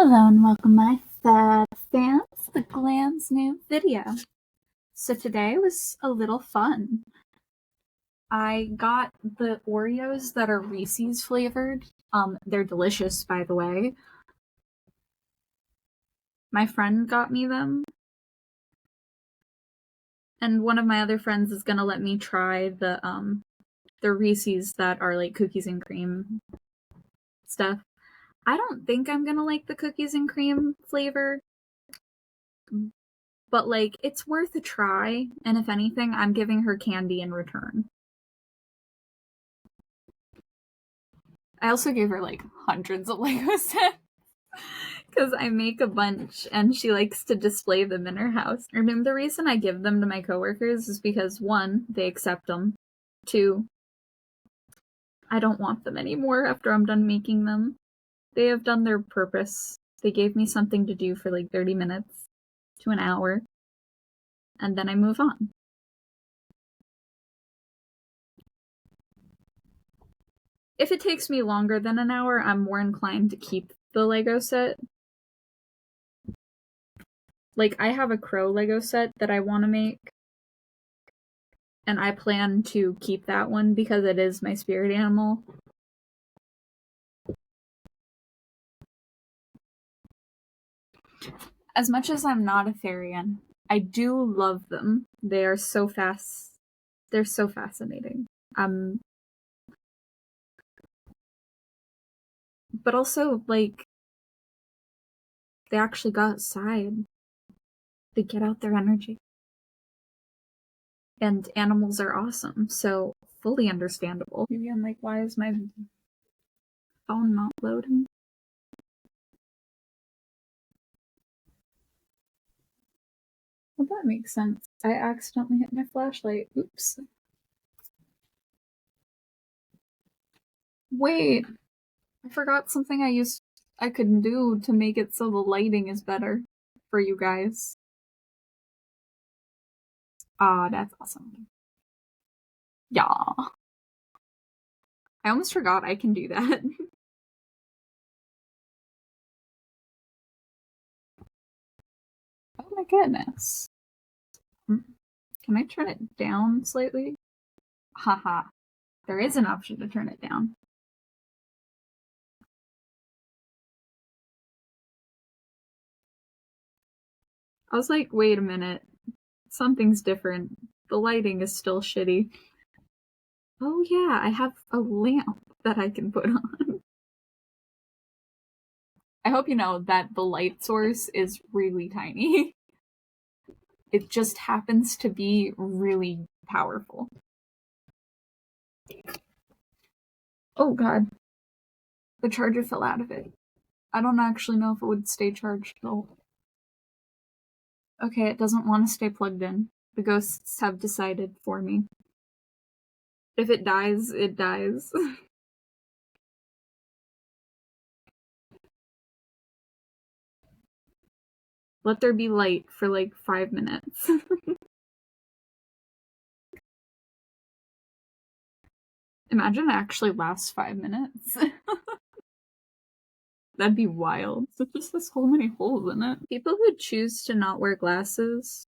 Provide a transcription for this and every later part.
Hello and welcome my fab fans to the Glam's new video. So today was a little fun. I got the Oreos that are Reese's flavored. They're delicious, by the way. My friend got me them. And one of my other friends is gonna let me try the Reese's that are like cookies and cream stuff. I don't think I'm gonna like the cookies and cream flavor, but like it's worth a try, and if anything, I'm giving her candy in return. I also gave her like hundreds of Lego sets because I make a bunch and she likes to display them in her house. I mean, the reason I give them to my coworkers is because 1, they accept them. 2, I don't want them anymore after I'm done making them. They have done their purpose. They gave me something to do for like 30 minutes to an hour, and then I move on. If it takes me longer than an hour, I'm more inclined to keep the Lego set. Like, I have a crow Lego set that I want to make, and I plan to keep that one because it is my spirit animal. As much as I'm not a Therian, I do love them. They are so fast. They're so fascinating. But also, like, they actually go outside. They get out their energy. And animals are awesome, so fully understandable. Maybe I'm like, why is my phone not loading? Well, that makes sense. I accidentally hit my flashlight. Oops. Wait, I forgot something I could do to make it so the lighting is better for you guys. Ah, that's awesome. Yeah. I almost forgot I can do that. Oh my goodness. Can I turn it down slightly? Haha. There is an option to turn it down. I was like, wait a minute. Something's different. The lighting is still shitty. Oh yeah, I have a lamp that I can put on. I hope you know that the light source is really tiny. It just happens to be really powerful. Oh god. The charger fell out of it. I don't actually know if it would stay charged though. Okay, it doesn't want to stay plugged in. The ghosts have decided for me. If it dies, it dies. Let there be light for like 5 minutes. Imagine it actually lasts 5 minutes. That'd be wild. It just has so many holes in it. People who choose to not wear glasses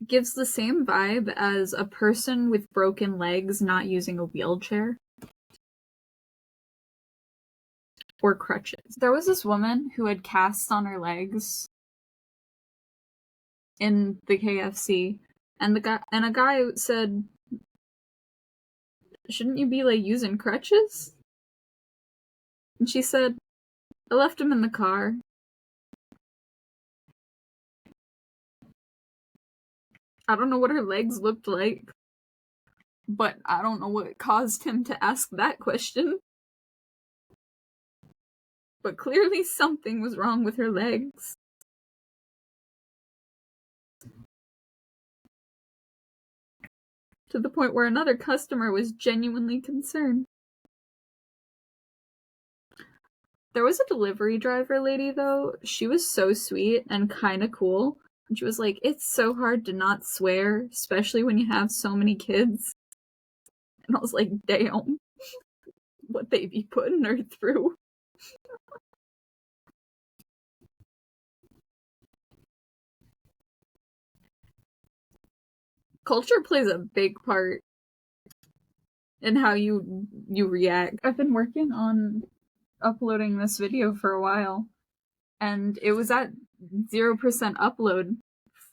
gives the same vibe as a person with broken legs not using a wheelchair. Or crutches. There was this woman who had casts on her legs in the KFC, and a guy said, "Shouldn't you be like using crutches?" And she said, "I left him in the car." I don't know what her legs looked like, but I don't know what caused him to ask that question. But clearly something was wrong with her legs. To the point where another customer was genuinely concerned. There was a delivery driver lady, though. She was so sweet and kinda cool. And she was like, "It's so hard to not swear, especially when you have so many kids." And I was like, damn. What they be putting her through. Culture plays a big part in how you react. I've been working on uploading this video for a while, and it was at 0% upload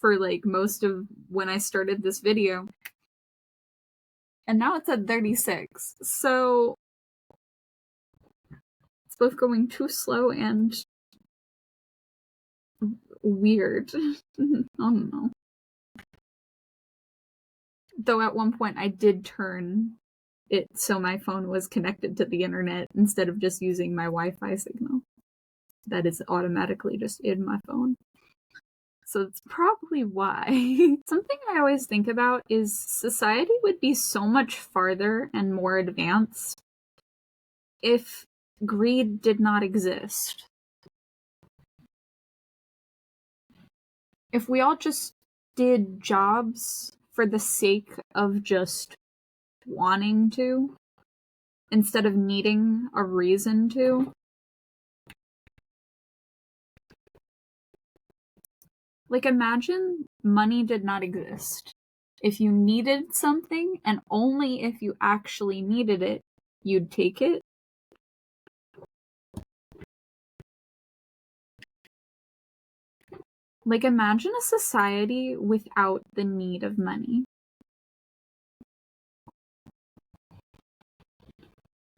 for like most of when I started this video. And now it's at 36. So it's both going too slow and weird. I don't know. Though at one point I did turn it so my phone was connected to the internet instead of just using my Wi-Fi signal. That is automatically just in my phone. So that's probably why. Something I always think about is society would be so much farther and more advanced if greed did not exist. If we all just did jobs for the sake of just wanting to, instead of needing a reason to. Like, imagine money did not exist. If you needed something, and only if you actually needed it, you'd take it. Like, imagine a society without the need of money.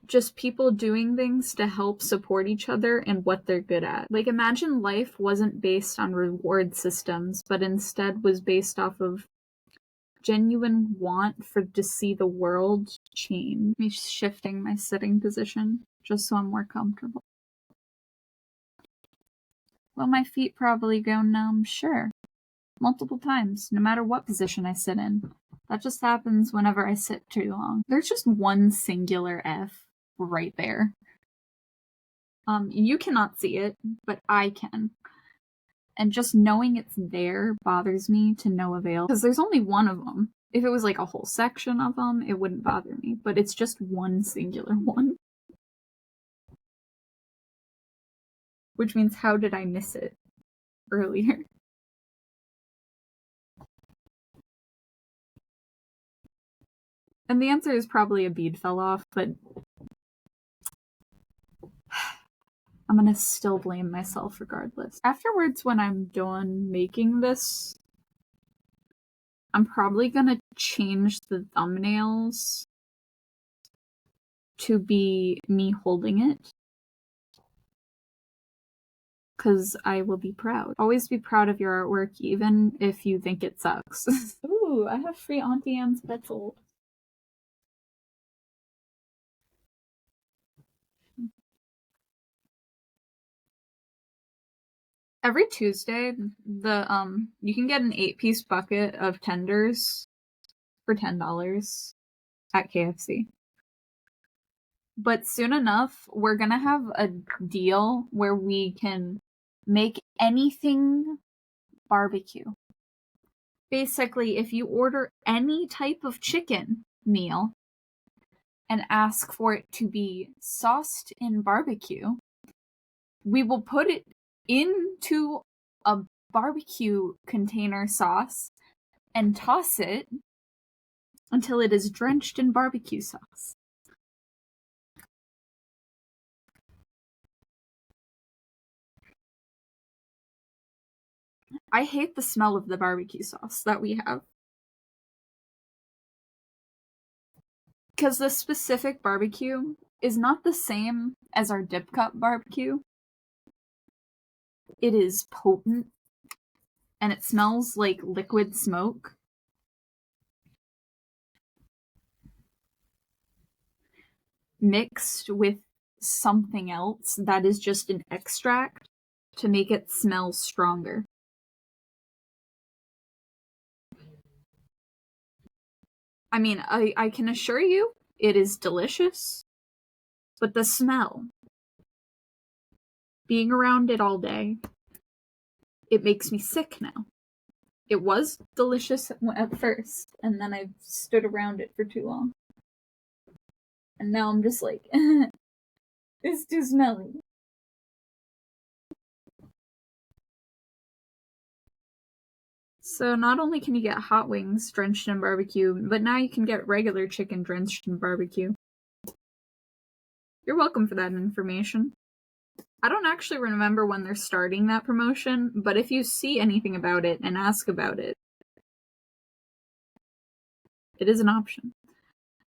Just people doing things to help support each other and what they're good at. Like, imagine life wasn't based on reward systems, but instead was based off of genuine want to see the world change. Me shifting my sitting position just so I'm more comfortable. Will my feet probably go numb? Sure. Multiple times, no matter what position I sit in. That just happens whenever I sit too long. There's just one singular F right there. You cannot see it, but I can. And just knowing it's there bothers me to no avail. Because there's only one of them. If it was like a whole section of them, it wouldn't bother me. But it's just one singular one. Which means, how did I miss it earlier? And the answer is probably a bead fell off, but I'm gonna still blame myself regardless. Afterwards, when I'm done making this, I'm probably gonna change the thumbnails to be me holding it. Because I will be proud. Always be proud of your artwork, even if you think it sucks. Ooh, I have free Auntie Anne's pretzels. Every Tuesday, you can get an 8-piece bucket of tenders for $10 at KFC. But soon enough, we're gonna have a deal where we can make anything barbecue. Basically, if you order any type of chicken meal and ask for it to be sauced in barbecue, we will put it into a barbecue container sauce and toss it until it is drenched in barbecue sauce. I hate the smell of the barbecue sauce that we have. Because the specific barbecue is not the same as our dip cup barbecue. It is potent, and it smells like liquid smoke. Mixed with something else that is just an extract to make it smell stronger. I mean, I can assure you, it is delicious, but the smell, being around it all day, it makes me sick now. It was delicious at first, and then I stood around it for too long. And now I'm just like, it's too smelly. So not only can you get hot wings drenched in barbecue, but now you can get regular chicken drenched in barbecue. You're welcome for that information. I don't actually remember when they're starting that promotion, but if you see anything about it and ask about it, it is an option.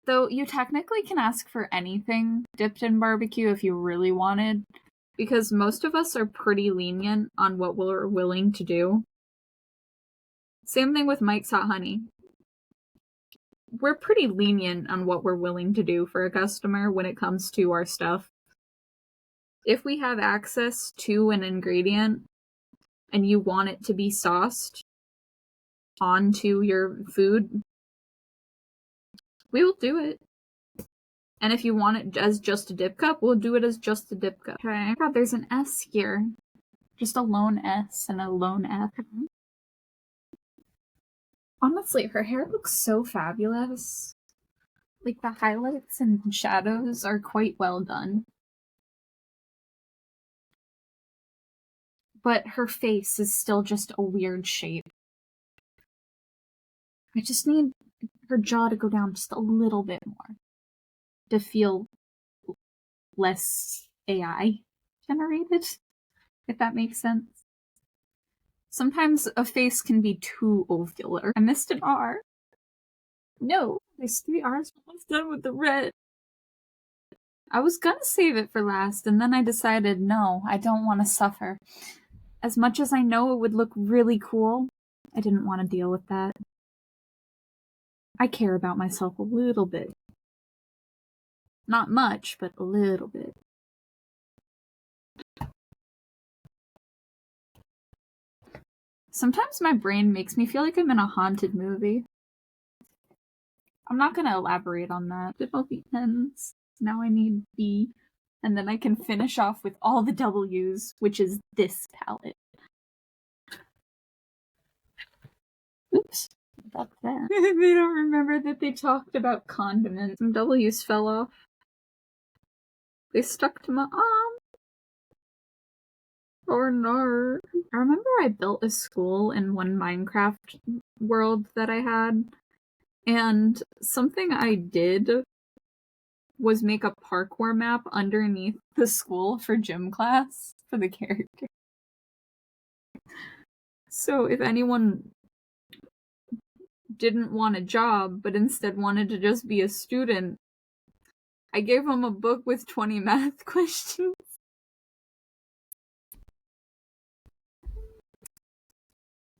Though you technically can ask for anything dipped in barbecue if you really wanted, because most of us are pretty lenient on what we're willing to do. Same thing with Mike's Hot Honey. We're pretty lenient on what we're willing to do for a customer when it comes to our stuff. If we have access to an ingredient and you want it to be sauced onto your food, we will do it. And if you want it as just a dip cup, we'll do it as just a dip cup. Okay. God, there's an S here. Just a lone S and a lone F. Honestly, her hair looks so fabulous. Like, the highlights and shadows are quite well done. But her face is still just a weird shape. I just need her jaw to go down just a little bit more to feel less AI generated, if that makes sense. Sometimes a face can be too ovular. I missed an R. No, there's 3 R's almost done with the red. I was gonna save it for last, and then I decided, no, I don't want to suffer. As much as I know it would look really cool, I didn't want to deal with that. I care about myself a little bit. Not much, but a little bit. Sometimes my brain makes me feel like I'm in a haunted movie. I'm not gonna elaborate on that. It all the ends. Now I need B. And then I can finish off with all the W's, which is this palette. Oops. About that. They don't remember that they talked about condiments. Some W's fell off. They stuck to my arm. Or no. I remember I built a school in one Minecraft world that I had, and something I did was make a parkour map underneath the school for gym class for the character. So if anyone didn't want a job but instead wanted to just be a student, I gave them a book with 20 math questions.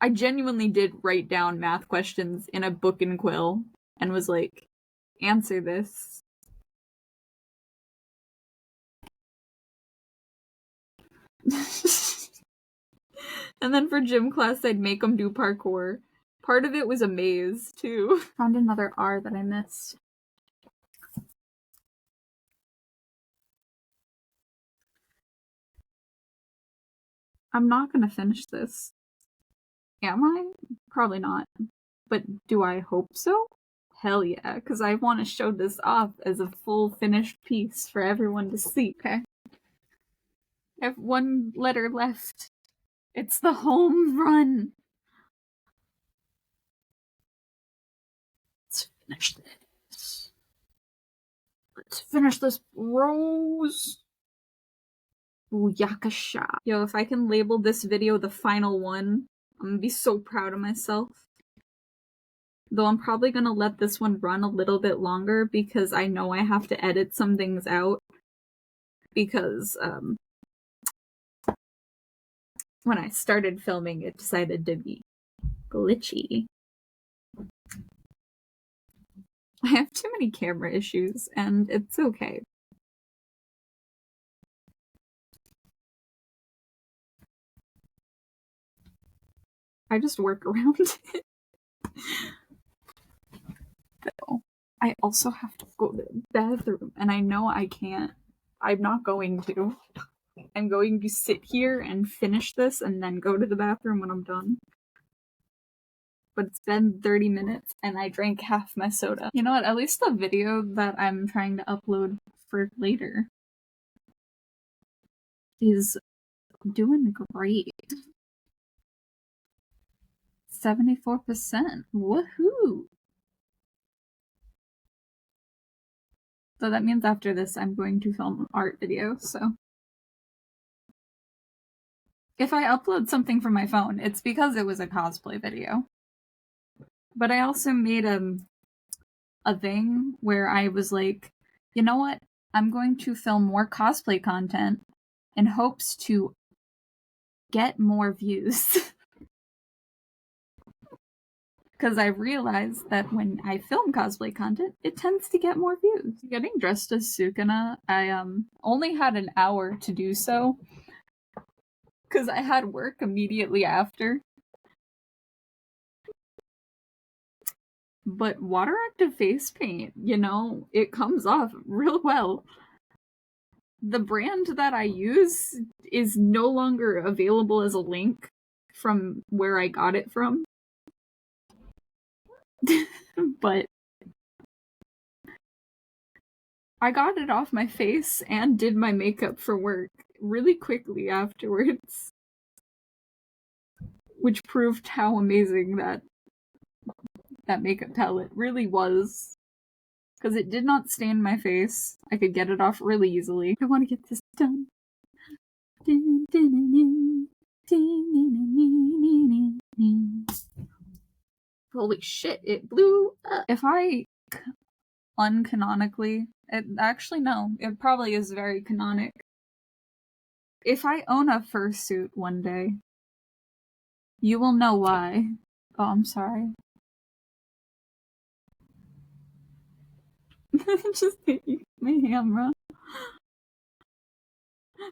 I genuinely did write down math questions in a book and quill and was like, answer this. And then for gym class, I'd make them do parkour. Part of it was a maze, too. Found another R that I missed. I'm not gonna finish this. Am I? Probably not. But do I hope so? Hell yeah, because I want to show this off as a full finished piece for everyone to see, okay? I have one letter left. It's the home run. Let's finish this. Let's finish this, Rose. Ooh, yakasha. Yo, if I can label this video the final one, I'm gonna be so proud of myself. Though I'm probably gonna let this one run a little bit longer because I know I have to edit some things out. Because, when I started filming, it decided to be glitchy. I have too many camera issues, and it's okay. I just work around it. Though, I also have to go to the bathroom, and I know I can't. I'm not going to. I'm going to sit here and finish this and then go to the bathroom when I'm done. But it's been 30 minutes and I drank half my soda. You know what? At least the video that I'm trying to upload for later is doing great. 74%. Woohoo! So that means after this, I'm going to film an art video, so. If I upload something from my phone, it's because it was a cosplay video. But I also made a thing where I was like, you know what? I'm going to film more cosplay content in hopes to get more views. Because I realized that when I film cosplay content, it tends to get more views. Getting dressed as Sukuna, I only had an hour to do so. Because I had work immediately after. But water-active face paint, you know, it comes off real well. The brand that I use is no longer available as a link from where I got it from. But I got it off my face and did my makeup for work really quickly afterwards. Which proved how amazing that makeup palette really was. Because it did not stain my face. I could get it off really easily. I want to get this done. Holy shit, it blew up. If I uncanonically, actually no, it probably is very canonic. If I own a fursuit one day, you will know why. Oh, I'm sorry. Just my hammer.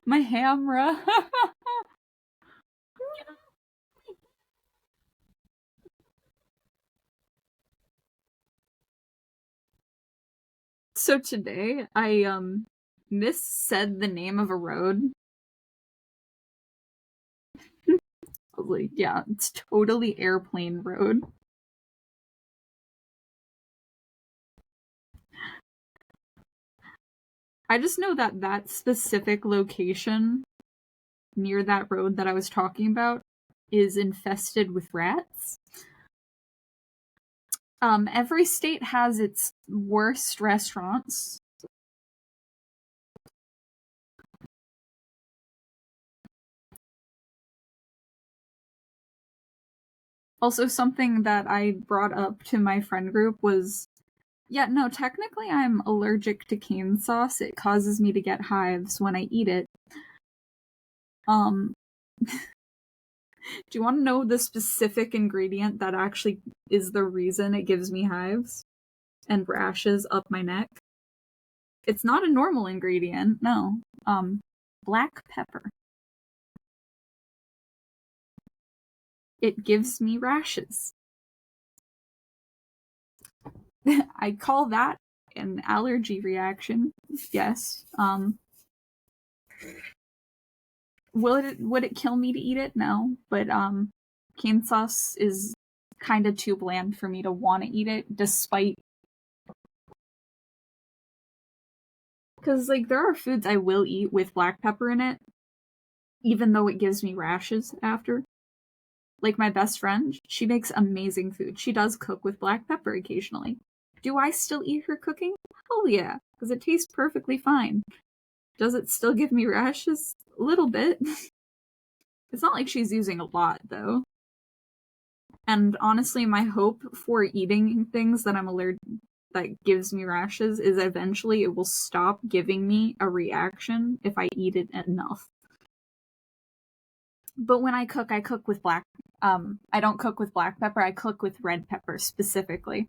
My hammer. So today, I missaid the name of a road. I was like, yeah, it's totally Airplane Road. I just know that that specific location near that road that I was talking about is infested with rats. Every state has its worst restaurants. Also, something that I brought up to my friend group was, yeah, no, technically I'm allergic to cane sauce. It causes me to get hives when I eat it. Do you want to know the specific ingredient that actually is the reason it gives me hives and rashes up my neck? It's not a normal ingredient, no. Black pepper. It gives me rashes. I call that an allergy reaction. Yes. Would it kill me to eat it? No. But cane sauce is kind of too bland for me to want to eat it, despite. Because, like, there are foods I will eat with black pepper in it, even though it gives me rashes after. Like, my best friend, she makes amazing food. She does cook with black pepper occasionally. Do I still eat her cooking? Hell yeah, because it tastes perfectly fine. Does it still give me rashes? A little bit. It's not like she's using a lot, though. And honestly, my hope for eating things that I'm allergic that gives me rashes is eventually it will stop giving me a reaction if I eat it enough. But when I cook with black. I don't cook with black pepper. I cook with red pepper specifically.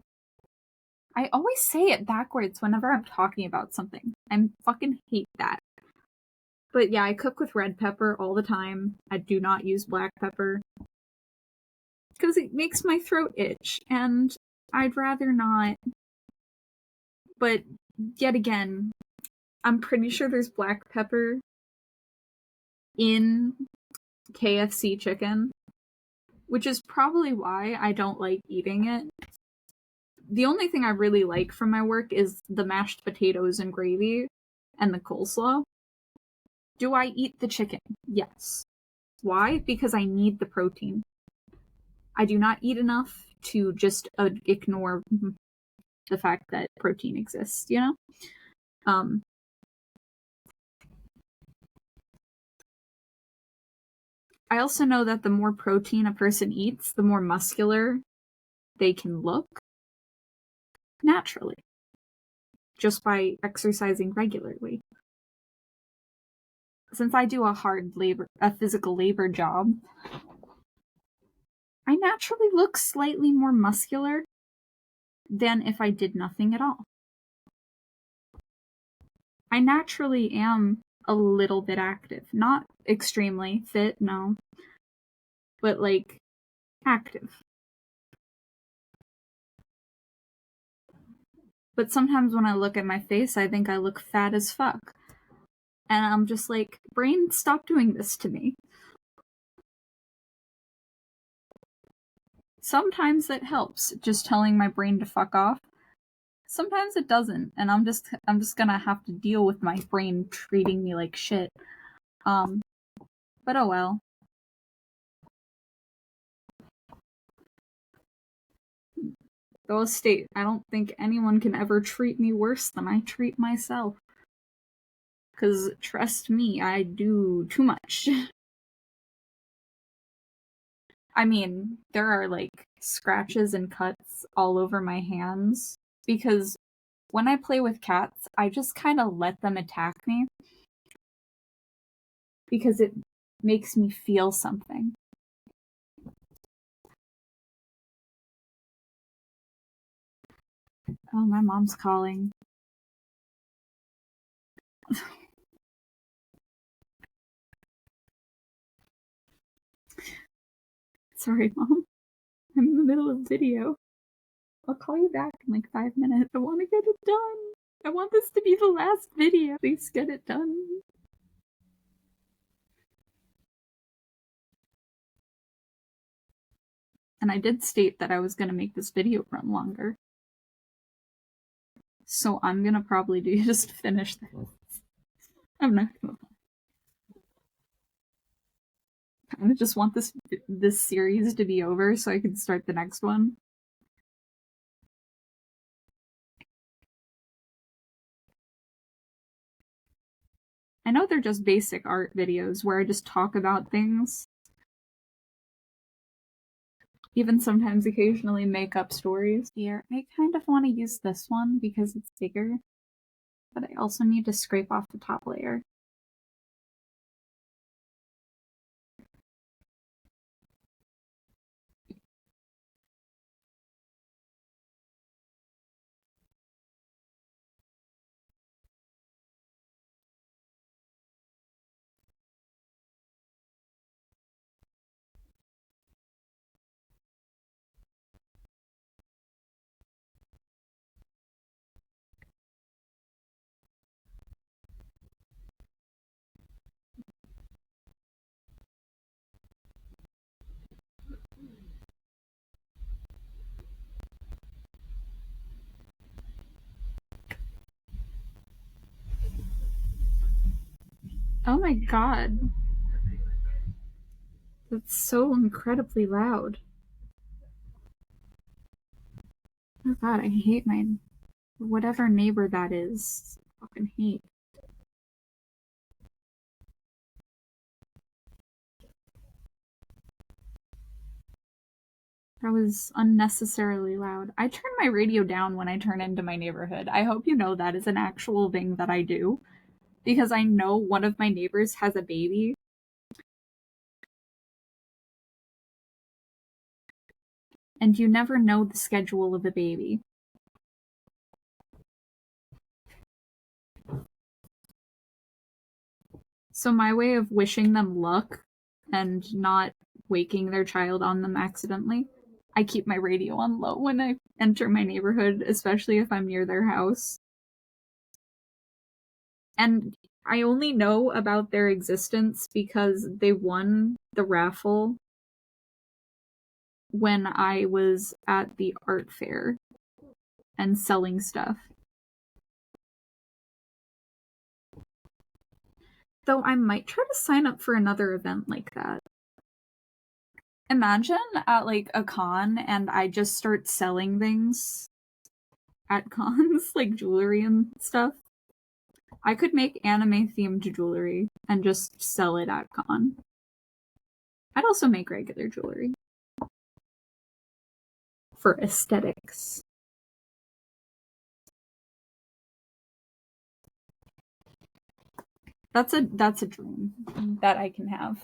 I always say it backwards whenever I'm talking about something. I fucking hate that. But yeah, I cook with red pepper all the time. I do not use black pepper. Because it makes my throat itch, and I'd rather not. But yet again, I'm pretty sure there's black pepper in KFC chicken, which is probably why I don't like eating it. The only thing I really like from my work is the mashed potatoes and gravy and the coleslaw. Do I eat the chicken? Yes. Why? Because I need the protein. I do not eat enough to just ignore the fact that protein exists, you know? I also know that the more protein a person eats, the more muscular they can look naturally, just by exercising regularly. Since I do a physical labor job, I naturally look slightly more muscular than if I did nothing at all. I naturally am a little bit active. Not extremely fit, no. But, like, active. But sometimes when I look at my face, I think I look fat as fuck. And I'm just like, brain, stop doing this to me. Sometimes it helps, just telling my brain to fuck off. Sometimes it doesn't, and I'm just gonna have to deal with my brain treating me like shit. But oh well. Though state, I don't think anyone can ever treat me worse than I treat myself. 'Cause trust me, I do too much. I mean, there are like scratches and cuts all over my hands because when I play with cats, I just kind of let them attack me because it makes me feel something. Oh, my mom's calling. Sorry, Mom. I'm in the middle of a video. I'll call you back in like 5 minutes. I want to get it done. I want this to be the last video. Please get it done. And I did state that I was going to make this video run longer. So I'm going to probably just finish this. I'm not going to. I kind of just want this series to be over so I can start the next one. I know they're just basic art videos where I just talk about things. Even sometimes occasionally make up stories. Here, I kind of want to use this one because it's bigger, but I also need to scrape off the top layer. Oh my god. That's so incredibly loud. Oh god, I hate my... whatever neighbor that is. I fucking hate. That was unnecessarily loud. I turn my radio down when I turn into my neighborhood. I hope you know that is an actual thing that I do. Because I know one of my neighbors has a baby. And you never know the schedule of a baby. So my way of wishing them luck and not waking their child on them accidentally, I keep my radio on low when I enter my neighborhood, especially if I'm near their house. And I only know about their existence because they won the raffle when I was at the art fair and selling stuff. Though I might try to sign up for another event like that. Imagine at like a con and I just start selling things at cons, like jewelry and stuff. I could make anime themed jewelry and just sell it at con. I'd also make regular jewelry for aesthetics. That's a dream that I can have.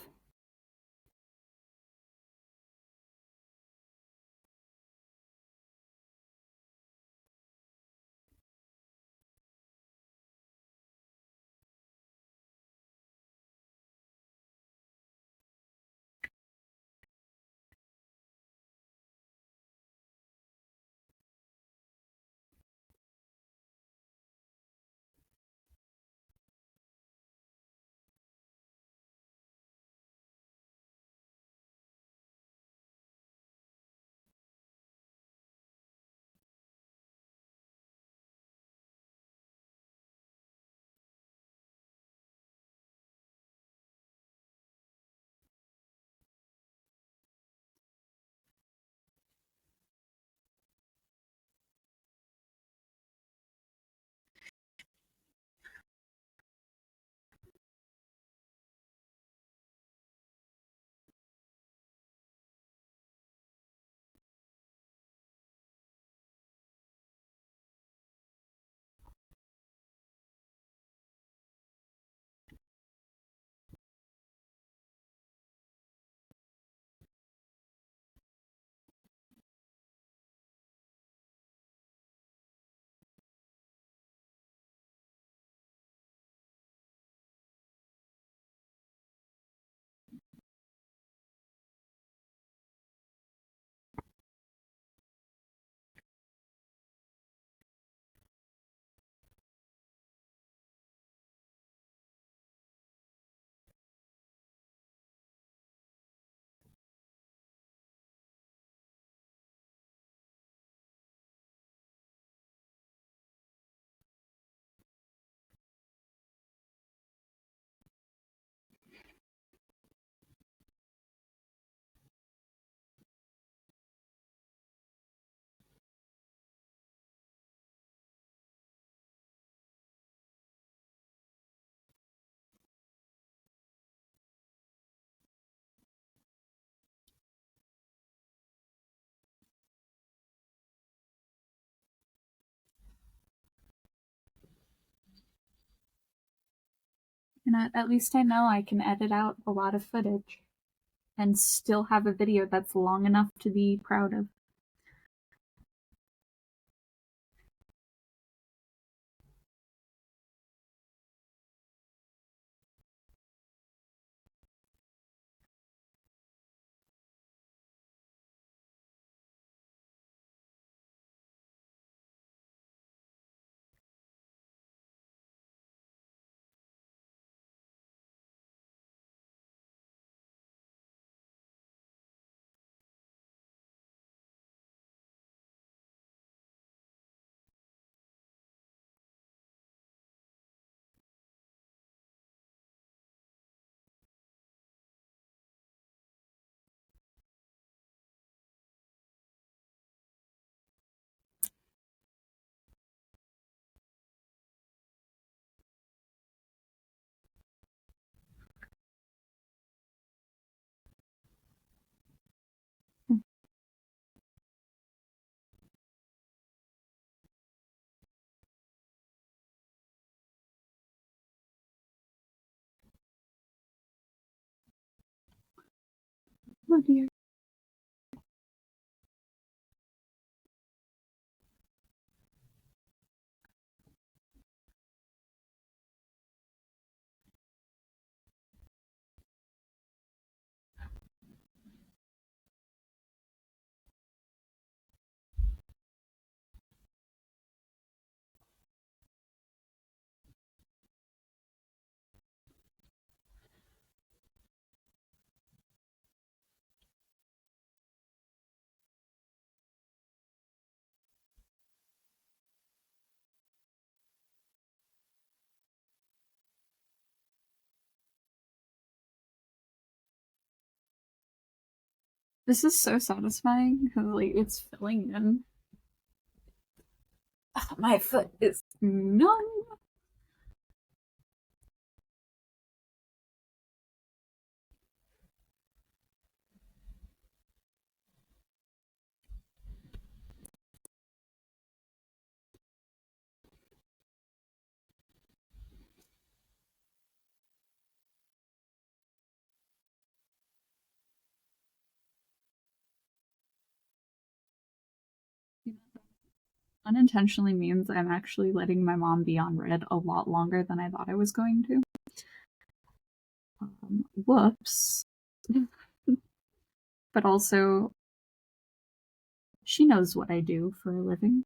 And at least I know I can edit out a lot of footage and still have a video that's long enough to be proud of. Oh dear. This is so satisfying because like it's filling in. Ugh, my foot is numb. Unintentionally means I'm actually letting my mom be on red a lot longer than I thought I was going to. Whoops. But also, she knows what I do for a living.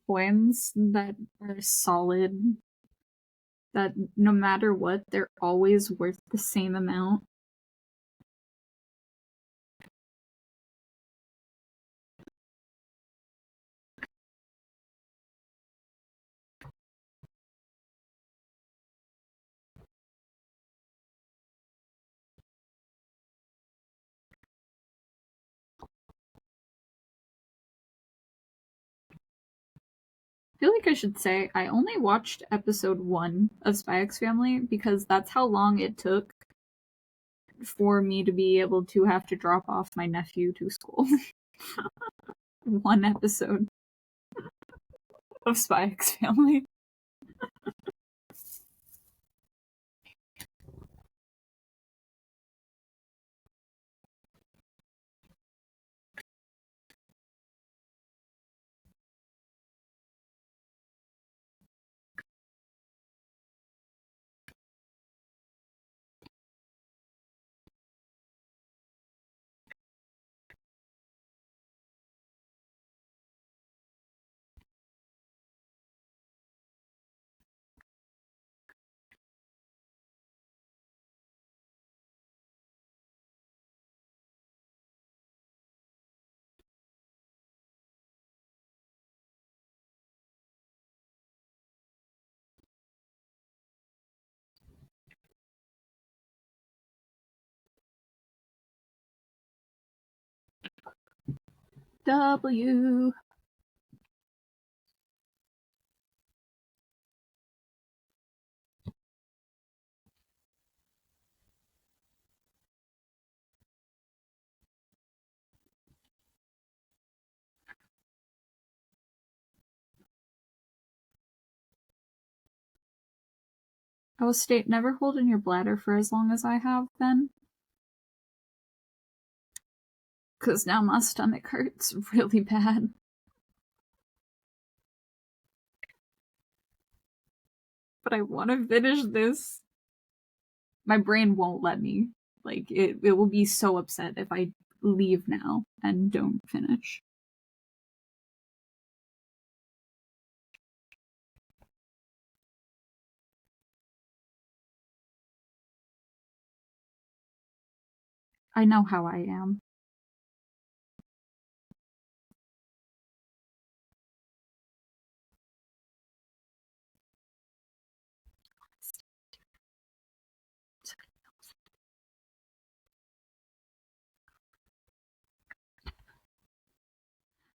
Coins that are solid, that no matter what, they're always worth the same amount. I feel like I should say I only watched episode 1 of Spy X Family because that's how long it took for me to be able to have to drop off my nephew to school. 1 episode of Spy X Family. W. I will state, never hold in your bladder for as long as I have been. Because now my stomach hurts really bad. But I want to finish this. My brain won't let me. Like, it will be so upset if I leave now and don't finish. I know how I am.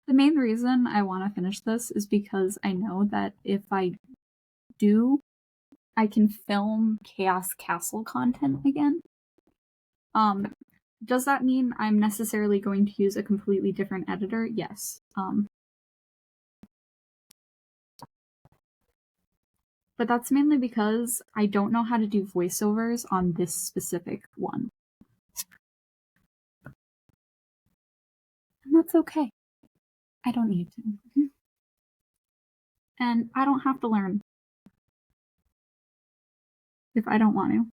The main reason I want to finish this is because I know that if I do, I can film Chaos Castle content again. Does that mean I'm necessarily going to use a completely different editor? Yes. But that's mainly because I don't know how to do voiceovers on this specific one. And that's okay. I don't need to. And I don't have to learn if I don't want to.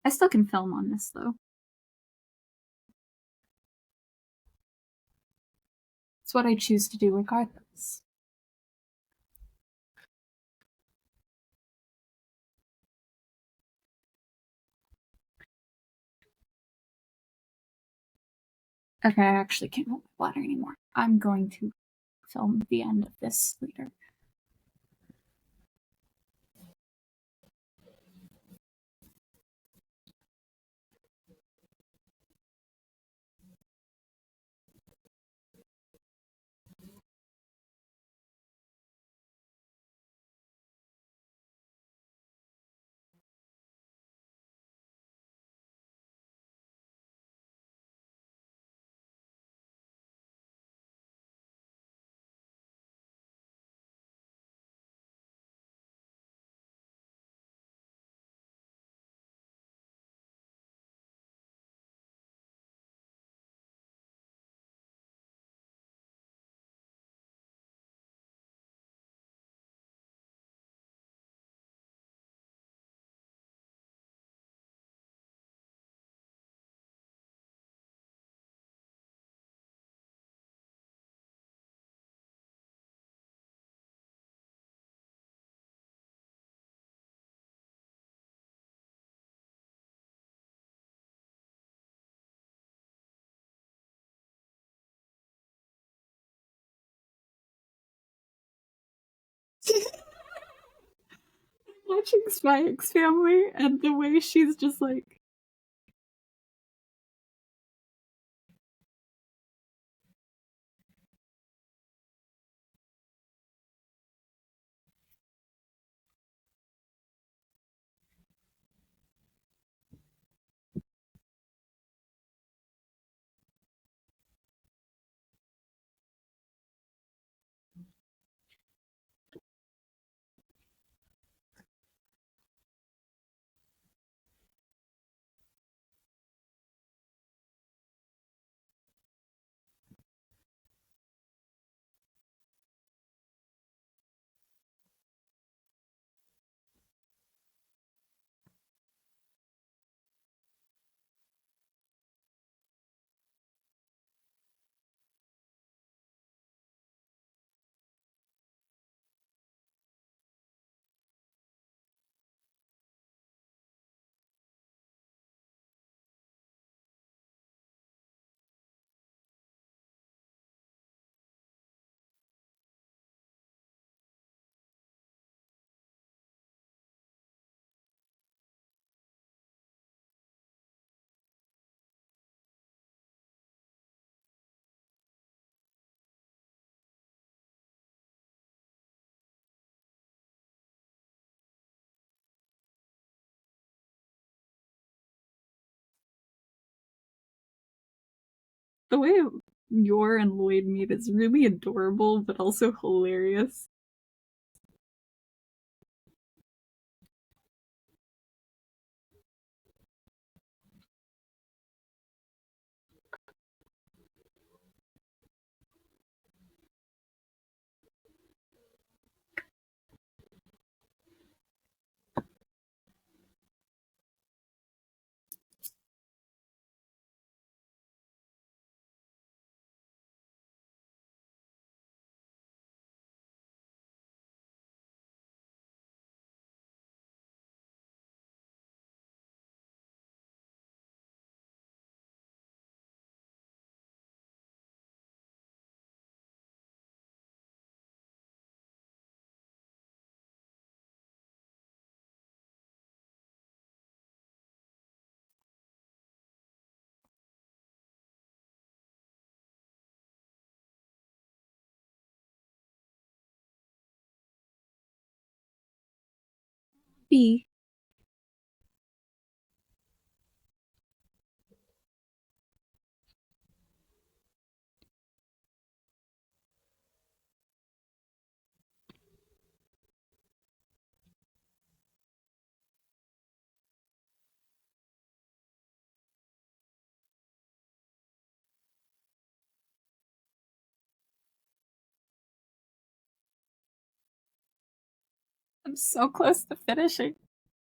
I still can film on this though. It's what I choose to do regardless. Okay, I actually can't hold my bladder anymore. I'm going to film the end of this later. Watching Spy X Family and the way she's just like, The way Yor and Lloyd meet is really adorable, but also hilarious. B. I'm so close to finishing.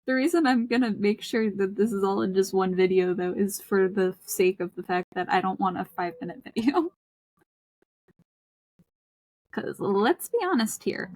The reason I'm gonna make sure that this is all in just one video, though, is for the sake of the fact that I don't want a 5-minute video. Because let's be honest here.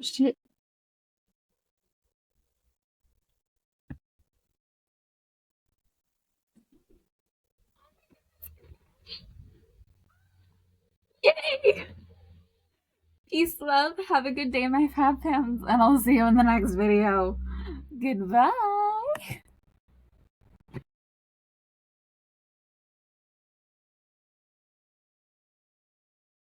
Shit. Yay! Peace, love. Have a good day, my fab fams, and I'll see you in the next video. Goodbye.